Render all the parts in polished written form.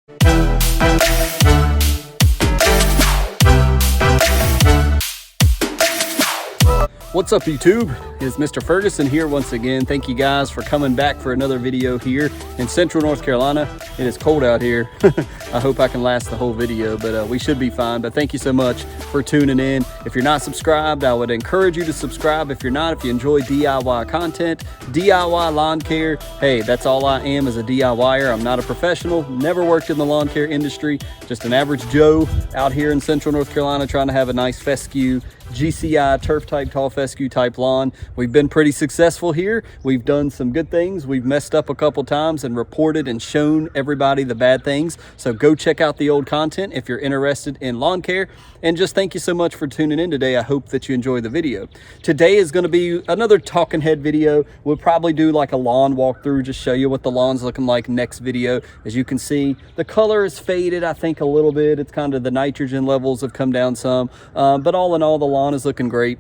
What's up, YouTube? It's Mr. Ferguson here once again. Thank you guys for coming back for another video here in Central North Carolina. It is cold out here. I hope I can last the whole video, but we should be fine. But thank you so much for tuning in. If you're not subscribed, I would encourage you to subscribe. If you're not, if you enjoy DIY content, DIY lawn care, hey, that's all I am, is a DIYer. I'm not a professional, never worked in the lawn care industry, just an average Joe out here in Central North Carolina trying to have a nice fescue GCI turf type tall fescue type lawn. We've been pretty successful here. We've done some good things. We've messed up a couple times and reported and shown everybody the bad things. So go check out the old content if you're interested in lawn care. And just thank you so much for tuning in today. I hope that you enjoy the video. Today is going to be another talking head video. We'll probably do like a lawn walkthrough, just show you what the lawn's looking like next video. As you can see, the color is faded, I think, a little bit. It's kind of the nitrogen levels have come down some, but all in all, the lawn is looking great.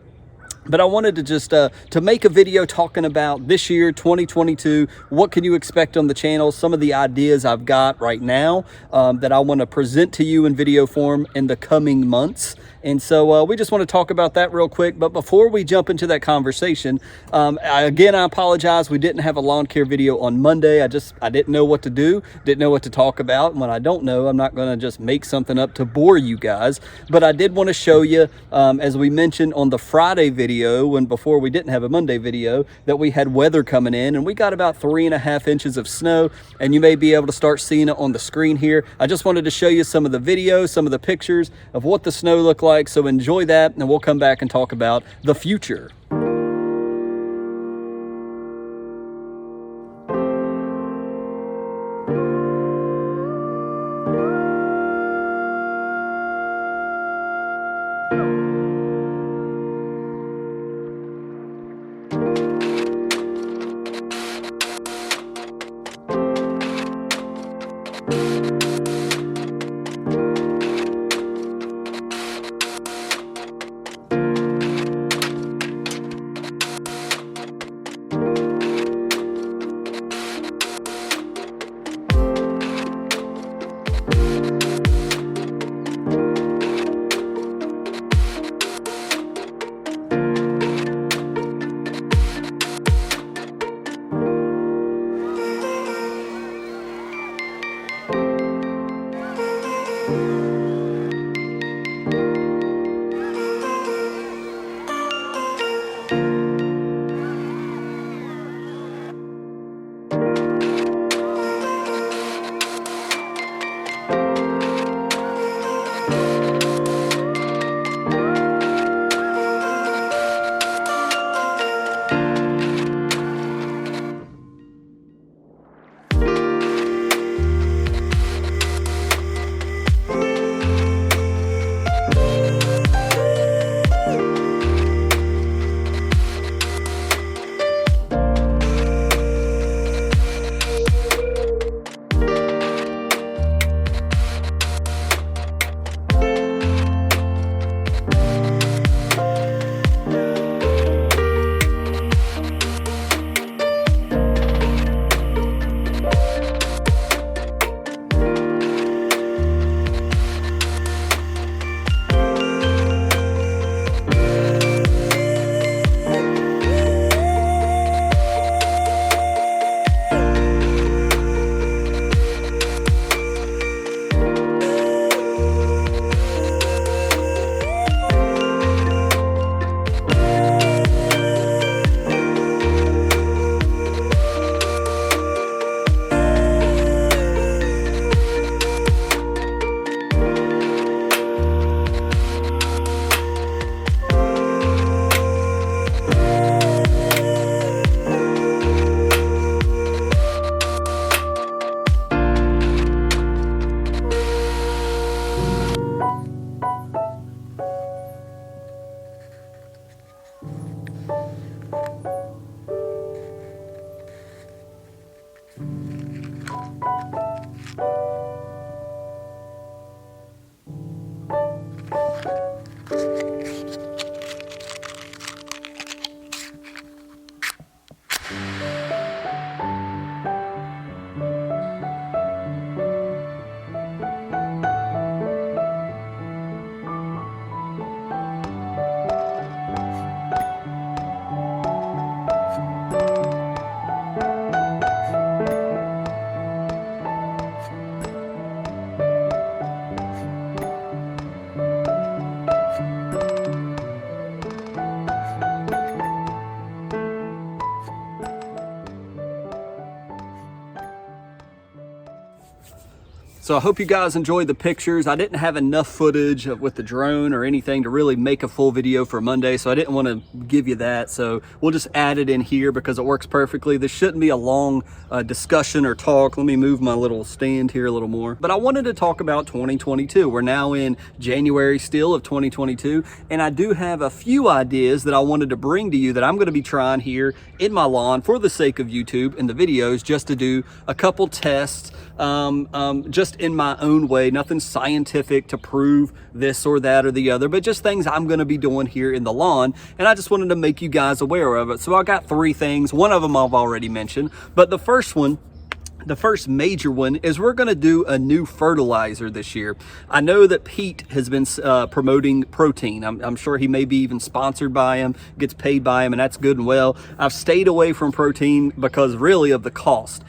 But I wanted to just to make a video talking about this year, 2022. What can you expect on the channel? Some of the ideas I've got right now that I want to present to you in video form in the coming months. And so we just want to talk about that real quick. But before we jump into that conversation, I apologize. We didn't have a lawn care video on Monday. I didn't know what to do, didn't know what to talk about. And when I don't know, I'm not going to just make something up to bore you guys. But I did want to show you, as we mentioned on the Friday video, before we didn't have a Monday video, that we had weather coming in and we got about 3.5 inches of snow, and you may be able to start seeing it on the screen here. I just wanted to show you some of the videos, some of the pictures of what the snow looked like. So enjoy that, and we'll come back and talk about the future. So I hope you guys enjoyed the pictures. I didn't have enough footage with the drone or anything to really make a full video for Monday, so I didn't want to give you that. So we'll just add it in here because it works perfectly. This shouldn't be a long discussion or talk. Let me move my little stand here a little more. But I wanted to talk about 2022. We're now in January still of 2022, and I do have a few ideas that I wanted to bring to you that I'm going to be trying here in my lawn for the sake of YouTube and the videos, just to do a couple tests just in my own way, nothing scientific to prove this or that or the other, but just things I'm going to be doing here in the lawn. And I just wanted to make you guys aware of it. So I got 3 things. One of them I've already mentioned, but the first major one is we're going to do a new fertilizer this year. I know that Pete has been promoting protein. I'm sure he may be even sponsored by him, gets paid by him, and that's good and well. I've stayed away from protein because really of the cost.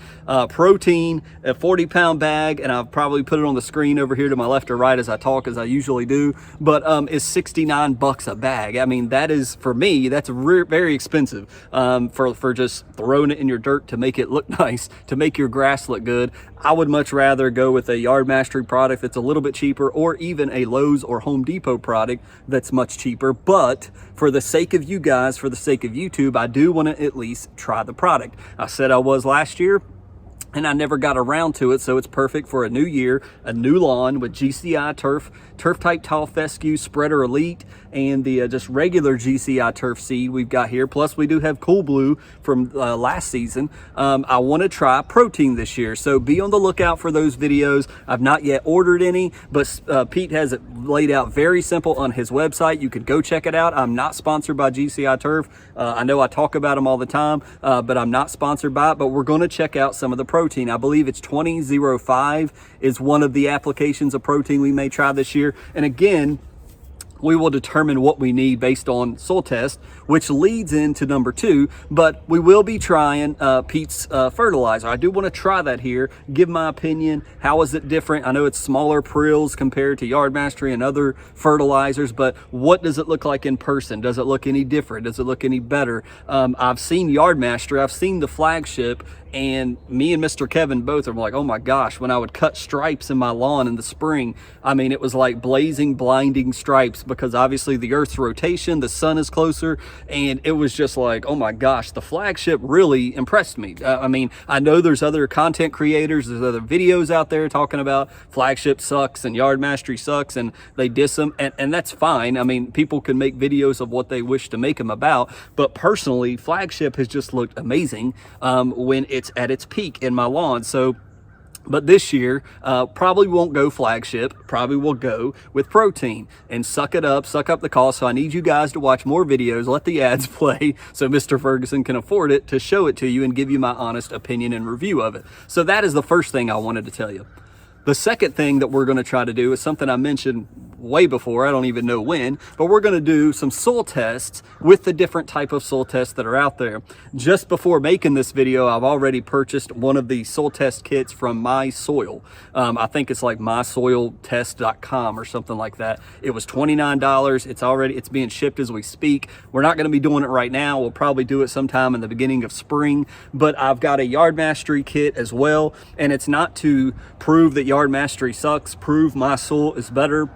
Protein, a 40-pound bag, and I've probably put it on the screen over here to my left or right as I talk, as I usually do, but is $69 a bag. I mean, that is, for me, that's very expensive for just throwing it in your dirt to make it look nice, to make your grass look good. I would much rather go with a Yard Mastery product that's a little bit cheaper, or even a Lowe's or Home Depot product that's much cheaper. But for the sake of you guys, for the sake of YouTube, I do want to at least try the product. I said I was last year, and I never got around to it, so it's perfect for a new year, a new lawn with GCI turf type tall fescue, spreader elite, and the just regular GCI turf seed we've got here. Plus we do have Cool Blue from last season. I want to try protein this year, so be on the lookout for those videos. I've not yet ordered any, but Pete has it laid out very simple on his website. You could go check it out. I'm not sponsored by GCI turf. I know I talk about them all the time, but I'm not sponsored by it. But we're going to check out some of the protein. I believe it's 2005 is one of the applications of protein we may try this year. And again, we will determine what we need based on soil test, which leads into number 2, but we will be trying Pete's fertilizer. I do want to try that here, give my opinion. How is it different? I know it's smaller prills compared to Yard Mastery and other fertilizers, but what does it look like in person? Does it look any different? Does it look any better? I've seen Yard Mastery, I've seen the flagship, and me and Mr. Kevin both are like, oh my gosh, when I would cut stripes in my lawn in the spring, I mean, it was like blazing, blinding stripes, because obviously the Earth's rotation, the sun is closer, and it was just like, oh my gosh, the flagship really impressed me. I mean, I know there's other content creators, there's other videos out there talking about flagship sucks and Yard Mastery sucks, and they diss them, and that's fine. I mean, people can make videos of what they wish to make them about, but personally, flagship has just looked amazing when it's at its peak in my lawn. So, but this year, probably won't go flagship, probably will go with protein and suck up the cost. So I need you guys to watch more videos, let the ads play so Mr. Ferguson can afford it to show it to you and give you my honest opinion and review of it. So that is the first thing I wanted to tell you. The second thing that we're going to try to do is something I mentioned way before, I don't even know when, but we're going to do some soil tests with the different type of soil tests that are out there. Just before making this video, I've already purchased one of the soil test kits from My Soil. I think it's like mysoiltest.com or something like that. It was $29. It's being shipped as we speak. We're not going to be doing it right now. We'll probably do it sometime in the beginning of spring, but I've got a Yard Mastery kit as well, and it's not to prove that Yard Mastery sucks, prove My Soil is better,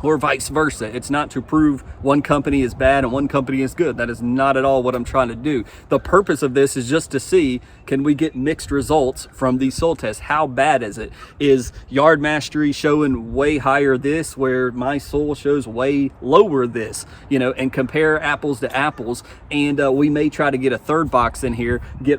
or vice versa. It's not to prove one company is bad and one company is good. That is not at all what I'm trying to do. The purpose of this is just to see, can we get mixed results from these soil tests? How bad is it? Is Yard Mastery showing way higher this, where My Soil shows way lower this, you know, and compare apples to apples. And we may try to get a third box in here, we're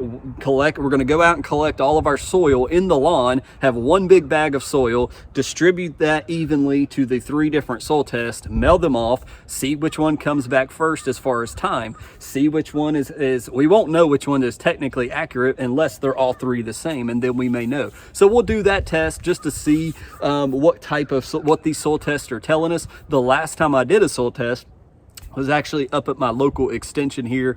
gonna go out and collect all of our soil in the lawn, have one big bag of soil, distribute that evenly to the 3 different soil tests, mail them off, see which one comes back first as far as time, see which one is we won't know which one is technically accurate unless they're all 3 the same, and then we may know. So we'll do that test just to see what these soil tests are telling us. The last time I did a soil test, was actually up at my local extension here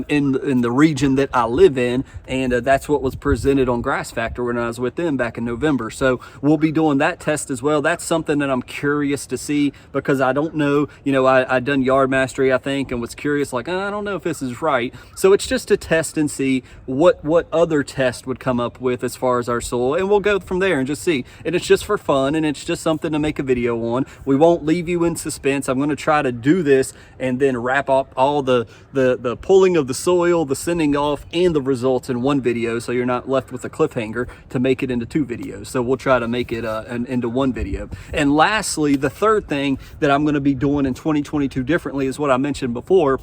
in the region that I live in, and that's what was presented on Grass Factor when I was with them back in November. So we'll be doing that test as well. That's something that I'm curious to see, because I don't know, you know, I done yard mastery, I think, and was curious, like, I don't know if this is right. So it's just to test and see what other test would come up with as far as our soil, and we'll go from there and just see. And it's just for fun, and it's just something to make a video on. We won't leave you in suspense. I'm going to try to do this and then wrap up all the pulling of the soil, the sending off, and the results in one video, so you're not left with a cliffhanger to make it into 2 videos. So we'll try to make it into 1 video. And lastly, the third thing that I'm going to be doing in 2022 differently is what I mentioned before.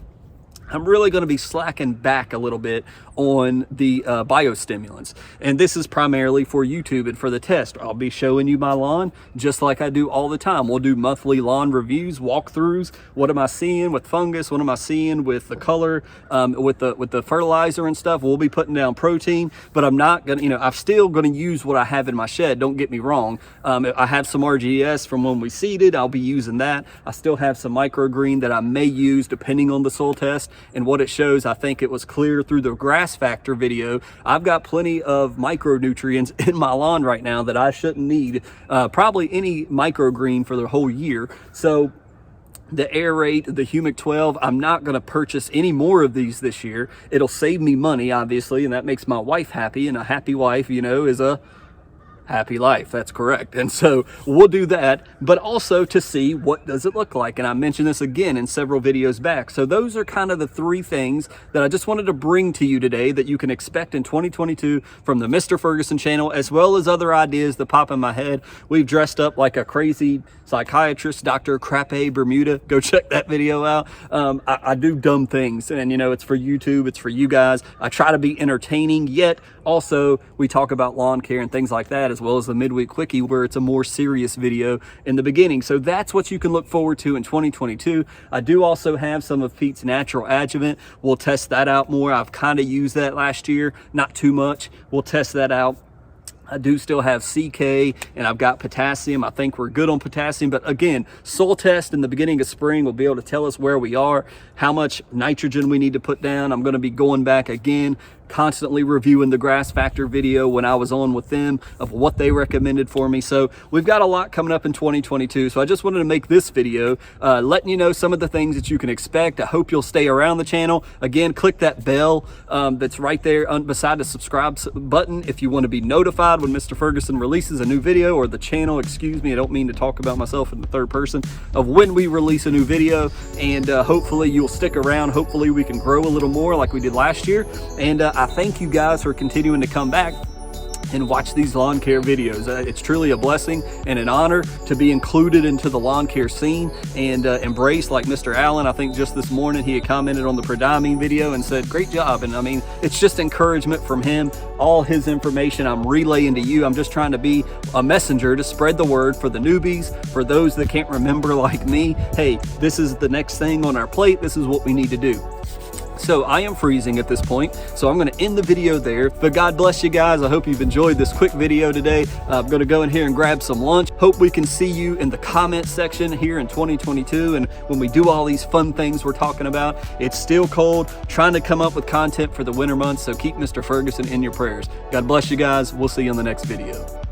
I'm really going to be slacking back a little bit on the biostimulants, and this is primarily for YouTube and for the test. I'll be showing you my lawn just like I do all the time. We'll do monthly lawn reviews, walkthroughs. What am I seeing with fungus? What am I seeing with the color, with the fertilizer and stuff? We'll be putting down protein, but I'm not gonna, you know, I'm still going to use what I have in my shed. Don't get me wrong. I have some RGS from when we seeded. I'll be using that. I still have some microgreen that I may use depending on the soil test and what it shows. I think it was clear through the Grass Factor video. I've got plenty of micronutrients in my lawn right now that I shouldn't need probably any microgreen for the whole year. So the Aerate, the Humic 12, I'm not going to purchase any more of these this year. It'll save me money, obviously, and that makes my wife happy, and a happy wife, you know, is a happy life. That's correct. And so we'll do that, but also to see what does it look like. And I mentioned this again in several videos back. So those are kind of the 3 things that I just wanted to bring to you today that you can expect in 2022 from the Mr. Ferguson channel, as well as other ideas that pop in my head. We've dressed up like a crazy psychiatrist, Dr. Crape Bermuda. Go check that video out. I do dumb things, and you know, it's for YouTube, it's for you guys. I try to be entertaining, yet also we talk about lawn care and things like that, as well as the midweek quickie, where it's a more serious video in the beginning. So that's what you can look forward to in 2022. I do also have some of Pete's natural adjuvant. We'll test that out more. I've kind of used that last year, not too much. We'll test that out. I do still have CK, and I've got potassium. I think we're good on potassium, but again, soil test in the beginning of spring will be able to tell us where we are, how much nitrogen we need to put down. I'm going to be going back again, constantly reviewing the Grass Factor video when I was on with them of what they recommended for me. So we've got a lot coming up in 2022. So I just wanted to make this video letting you know some of the things that you can expect. I hope you'll stay around the channel. Again, click that bell that's right there beside the subscribe button if you want to be notified when Mr. Ferguson releases a new video, or the channel, excuse me, I don't mean to talk about myself in the third person, of when we release a new video. And hopefully you'll stick around. Hopefully we can grow a little more like we did last year. And I thank you guys for continuing to come back and watch these lawn care videos. It's truly a blessing and an honor to be included into the lawn care scene and embraced, like Mr. Allen. I think just this morning he had commented on the Prodamine video and said, great job. And I mean, it's just encouragement from him. All his information I'm relaying to you. I'm just trying to be a messenger to spread the word for the newbies, for those that can't remember like me. Hey, this is the next thing on our plate. This is what we need to do. So I am freezing at this point, so I'm going to end the video there. But God bless you guys. I hope you've enjoyed this quick video today. I'm going to go in here and grab some lunch. Hope we can see you in the comment section here in 2022. And when we do all these fun things we're talking about, it's still cold, trying to come up with content for the winter months. So keep Mr. Ferguson in your prayers. God bless you guys. We'll see you in the next video.